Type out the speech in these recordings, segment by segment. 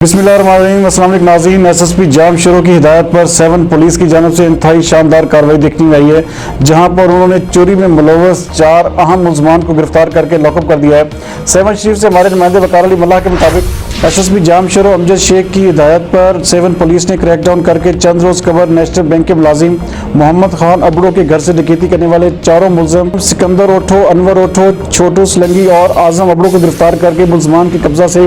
बिस्मिल्लाहिर्रहमानिर्रहीम। अस्सलाम वालेकुम नाज़रीन। एसएसपी जाम शुरू की हिदायत पर 7 पुलिस की जानब से इंतहाई शानदार कार्रवाई देखने में आई है, जहां पर उन्होंने चोरी में मुलव्वस 4 अहम मुलजमान को गिरफ्तार करके लॉकअप कर दिया है। 7 शरीफ से हमारे नुमाइंदे वकार अली मल्लाह के मुताबिक एसएसपी जाम शुरू अमजद शेख की हिदायत पर 7 पुलिस ने क्रैकडाउन करके चंद रोज कबर नेशनल बैंक के मुलाजिम मोहम्मद खान अबड़ो के घर से डकैती करने वाले चारों मुलजम सिकंदर ओठो, अनवर ओठो, छोटू सलंगी और आजम अबड़ो को गिरफ्तार करके मुलजमान के कब्जा से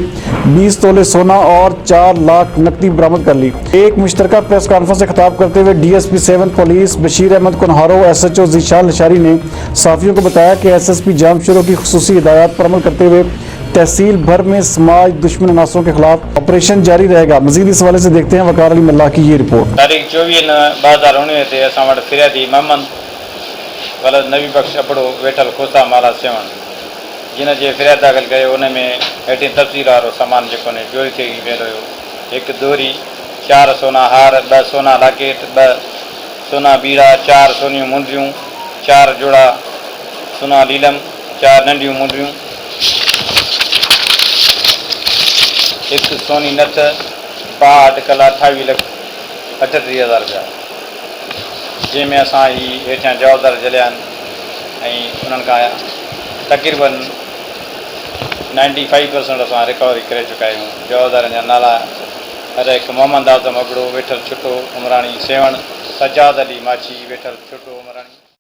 20 तोले सोना और 4 लाख नकदी बरामद कर ली। एक मुश्तरका प्रेस कॉन्फ्रेंस से खिताब करते हुए DSP 7 police Bashir Ahmed Kunharo SHO Zeeshan Lashari ने साफियों को बताया कि एसएसपी जाम शुरू की खुसूसी हिदायत पर अमल करते हुए तहसील भर में समाज दुश्मन अनासरों के खिलाफ ऑपरेशन जारी रहेगा। मजीद इस हवाले से देखते हैं वकार अली मल्लाह की ये रिपोर्ट। तारीख 24/9/2019 ते असां वटि फिरियादी मोहम्मद वलद नबी बख्श अबड़ो वेठल खोसा माला सेवन जिन जे फिरियाद दाख़िल कयो, उन में हेठि तफ़सील वारो सामान जेको ने चोरी थी वियो हुयो। हिकु दोरी, 4 सोना हार, 2 सोना लॉकेट, 2 सोना बीड़ा, 4 सोनियूं मुंडियूं, 4 जोड़ा सोना लीलम, 4 नंढियूं मुंडियूं, 1 सोनी नथ, 62 कला 28,38,000 रुपया, जंहिंमें असां ही हेठियां जवाबदार जलिया आहिनि ऐं उन्हनि खां तक़रीबन 95% असां रिकवरी करे चुका आहियूं। जवाबदारनि जा नाला हर हिकु मोहम्मद आज़म अबड़ो वेठल छुटो उमराणी सेवण, सजाद अली माछी वेठल छुटो उमराणी।